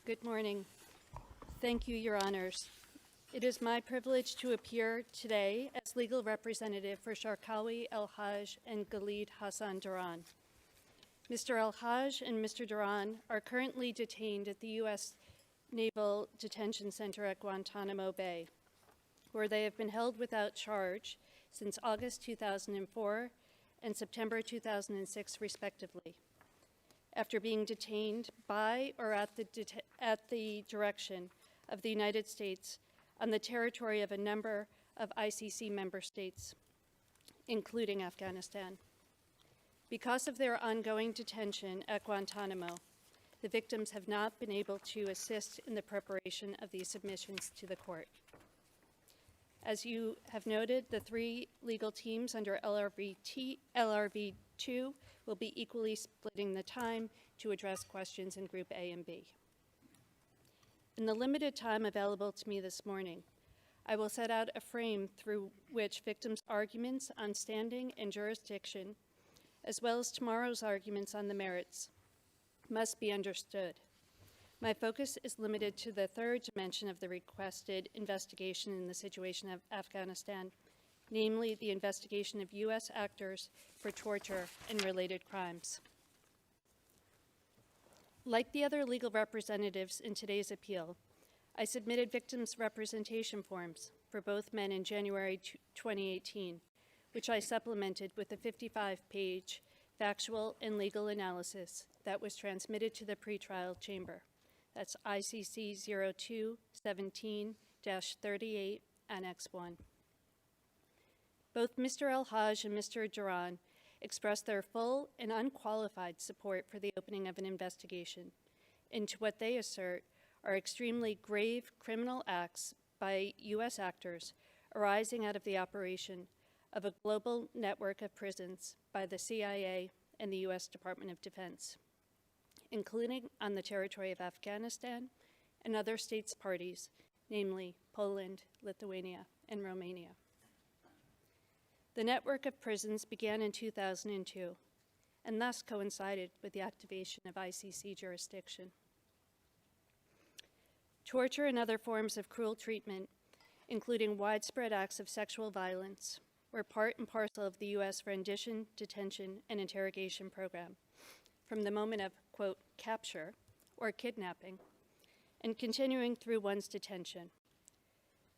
Good morning. Thank you, Your Honors. It is my privilege to appear today as legal representative for Sharqawi El-Hajj and Guled Hassan Duran. Mr. El-Hajj and Mr. Duran are currently detained at the U.S. Naval Detention Center at Guantanamo Bay, where they have been held without charge since August 2004 and September 2006, respectively, after being detained by or at the direction of the United States on the territory of a number of ICC member states, including Afghanistan. Because of their ongoing detention at Guantanamo, the victims have not been able to assist in the preparation of these submissions to the court. As you have noted, the three legal teams under LRV2 will be equally splitting the time to address questions in Group A and B. In the limited time available to me this morning, I will set out a frame through which victims' arguments on standing and jurisdiction, as well as tomorrow's arguments on the merits, must be understood. My focus is limited to the third dimension of the requested investigation in the situation of Afghanistan, namely the investigation of U.S. actors for torture and related crimes. Like the other legal representatives in today's appeal, I submitted victims' representation forms for both men in January 2018, which I supplemented with a 55-page factual and legal analysis that was transmitted to the pretrial chamber. That's ICC 02-17-38, Annex 1. Both Mr. El-Hajj and Mr. Duran expressed their full and unqualified support for the opening of an investigation into what they assert are extremely grave criminal acts by U.S. actors arising out of the operation of a global network of prisons by the CIA and the U.S. Department of Defense, including on the territory of Afghanistan and other states parties, namely Poland, Lithuania, and Romania. The network of prisons began in 2002 and thus coincided with the activation of ICC jurisdiction. Torture and other forms of cruel treatment, including widespread acts of sexual violence, were part and parcel of the U.S. rendition, detention, and interrogation program from the moment of, quote, capture or kidnapping and continuing through one's detention.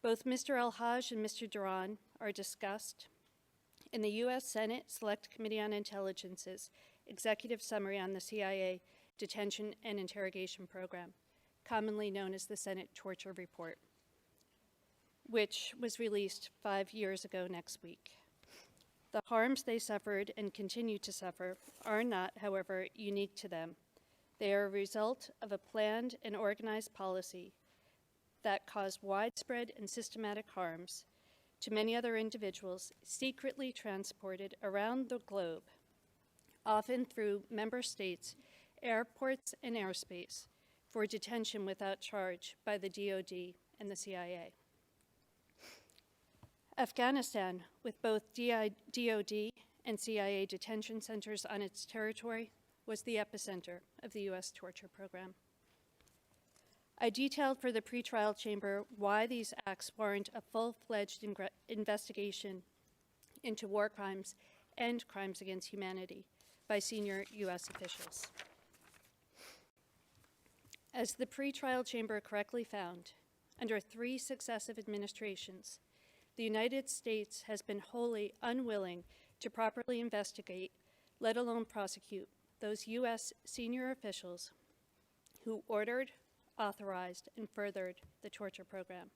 Both Mr. El-Hajj and Mr. Duran are discussed in the U.S. Senate Select Committee on Intelligence's Executive Summary on the CIA Detention and Interrogation Program, commonly known as the Senate Torture Report, which was released 5 years ago next week. The harms they suffered and continue to suffer are not, however, unique to them. They are a result of a planned and organized policy that caused widespread and systematic harms to many other individuals secretly transported around the globe, often through member states, airports, and airspace, for detention without charge by the DoD and the CIA. Afghanistan, with both DoD and CIA detention centers on its territory, was the epicenter of the U.S. torture program. I detailed for the pretrial chamber why these acts warrant a full-fledged investigation into war crimes and crimes against humanity by senior U.S. officials. As the pretrial chamber correctly found, under 3 successive administrations, the United States has been wholly unwilling to properly investigate, let alone prosecute, those U.S. senior officials who ordered, authorized, and furthered the torture program.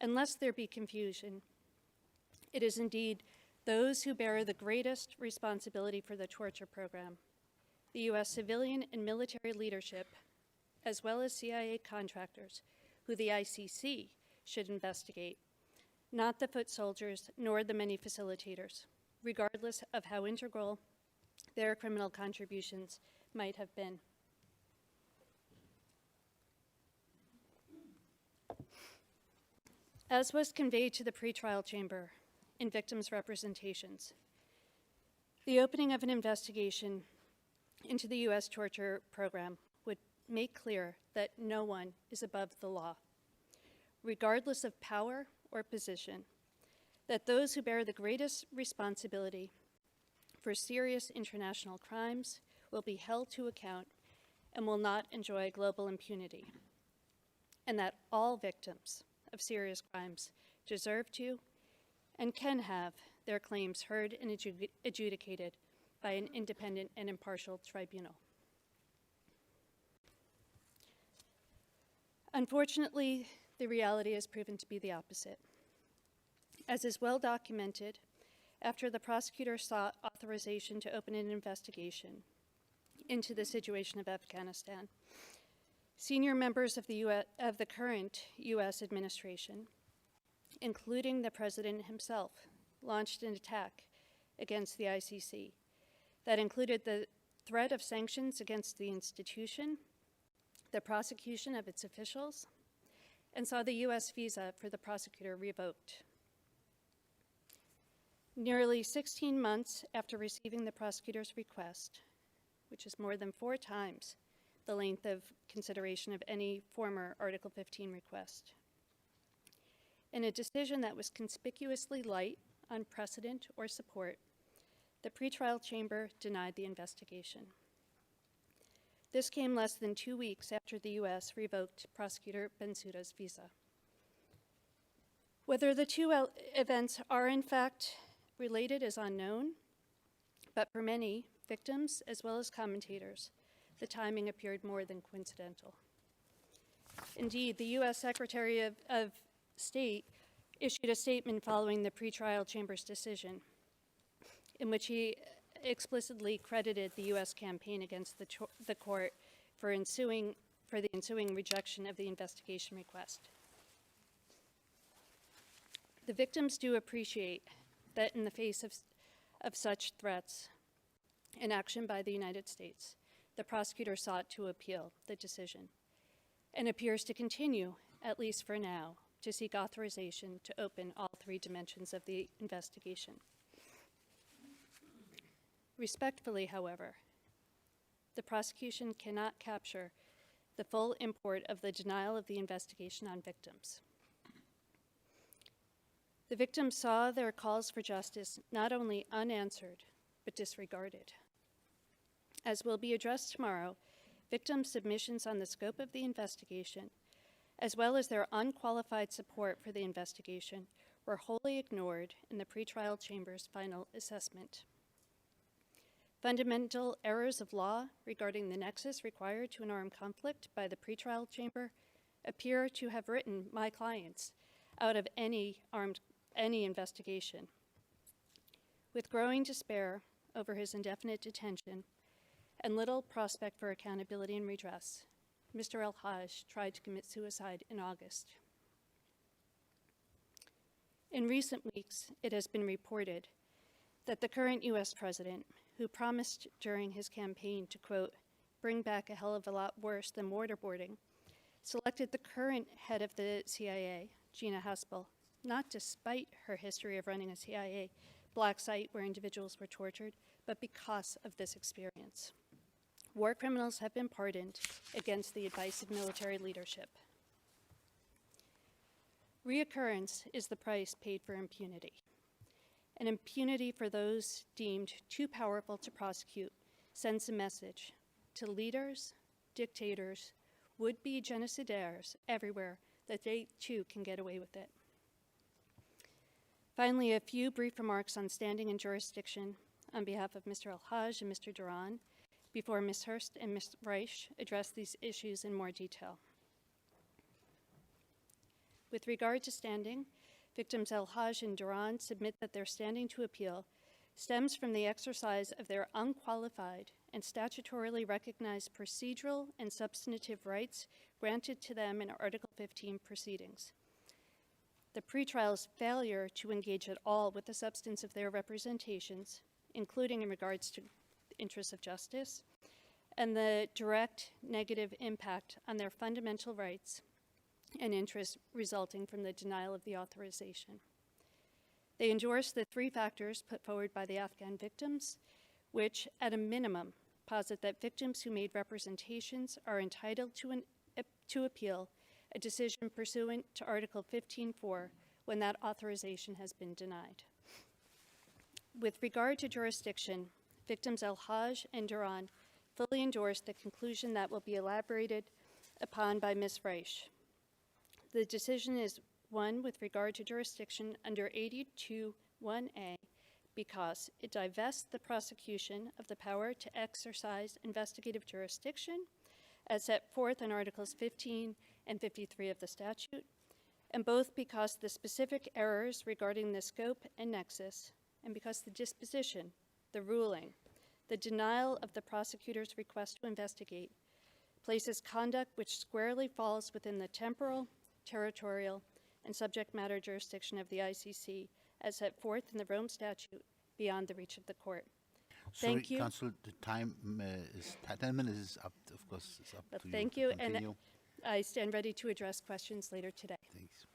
Unless there be confusion, it is indeed those who bear the greatest responsibility for the torture program, the U.S. civilian and military leadership, as well as CIA contractors, who the ICC should investigate, not the foot soldiers nor the many facilitators, regardless of how integral their criminal contributions might have been. As was conveyed to the pretrial chamber in victims' representations, the opening of an investigation into the U.S. torture program would make clear that no one is above the law, regardless of power or position, that those who bear the greatest responsibility for serious international crimes will be held to account and will not enjoy global impunity, and that all victims of serious crimes deserve to and can have their claims heard and adjudicated by an independent and impartial tribunal. Unfortunately, the reality has proven to be the opposite. As is well documented, after the prosecutor sought authorization to open an investigation into the situation of Afghanistan, senior members of the current U.S. administration, including the president himself, launched an attack against the ICC that included the threat of sanctions against the institution, the prosecution of its officials, and saw the U.S. visa for the prosecutor revoked. Nearly 16 months after receiving the prosecutor's request, which is more than 4 times the length of consideration of any former Article 15 request, in a decision that was conspicuously light on precedent or support, the pretrial chamber denied the investigation. This came less than 2 weeks after the U.S. revoked Prosecutor Bensouda's visa. Whether the two events are in fact related is unknown, but for many victims as well as commentators, the timing appeared more than coincidental. Indeed, the U.S. Secretary of State issued a statement following the pretrial chamber's decision, in which he explicitly credited the U.S. campaign against the court for the ensuing rejection of the investigation request. The victims do appreciate that in the face of such threats and action by the United States, the prosecutor sought to appeal the decision and appears to continue, at least for now, to seek authorization to open all 3 dimensions of the investigation. Respectfully, however, the prosecution cannot capture the full import of the denial of the investigation on victims. The victims saw their calls for justice not only unanswered, but disregarded. As will be addressed tomorrow, victims' submissions on the scope of the investigation, as well as their unqualified support for the investigation, were wholly ignored in the pretrial chamber's final assessment. Fundamental errors of law regarding the nexus required to an armed conflict by the pretrial chamber appear to have written my clients out of any investigation. With growing despair over his indefinite detention and little prospect for accountability and redress, Mr. El-Hajj tried to commit suicide in August. In recent weeks, it has been reported that the current U.S. president, who promised during his campaign to, quote, bring back a hell of a lot worse than waterboarding, selected the current head of the CIA, Gina Haspel, not despite her history of running a CIA black site where individuals were tortured, but because of this experience. War criminals have been pardoned against the advice of military leadership. Reoccurrence is the price paid for impunity. And impunity for those deemed too powerful to prosecute sends a message to leaders, dictators, would-be genocidaires everywhere that they too can get away with it. Finally, a few brief remarks on standing and jurisdiction on behalf of Mr. El-Hajj and Mr. Duran before Ms. Hurst and Ms. Reich address these issues in more detail. With regard to standing, victims El-Hajj and Duran submit that their standing to appeal stems from the exercise of their unqualified and statutorily recognized procedural and substantive rights granted to them in Article 15 proceedings. The pretrial's failure to engage at all with the substance of their representations, including in regards to interests of justice, and the direct negative impact on their fundamental rights and interests resulting from the denial of the authorization. They endorse the 3 factors put forward by the Afghan victims, which, at a minimum, posit that victims who made representations are entitled to appeal a decision pursuant to Article 15.4 when that authorization has been denied. With regard to jurisdiction, victims El-Hajj and Duran fully endorse the conclusion that will be elaborated upon by Ms. Reich. The decision is one with regard to jurisdiction under 82(1)(a) because it divests the prosecution of the power to exercise investigative jurisdiction as set forth in Articles 15 and 53 of the statute, and both because the specific errors regarding the scope and nexus, and because the disposition, the ruling, the denial of the prosecutor's request to investigate places conduct which squarely falls within the temporal, territorial, and subject matter jurisdiction of the ICC as set forth in the Rome Statute beyond the reach of the court. Thank you. Counsel, the time is 10 minutes is up. Of course, it's up But to thank you. you, and I stand ready to address questions later today. Thanks.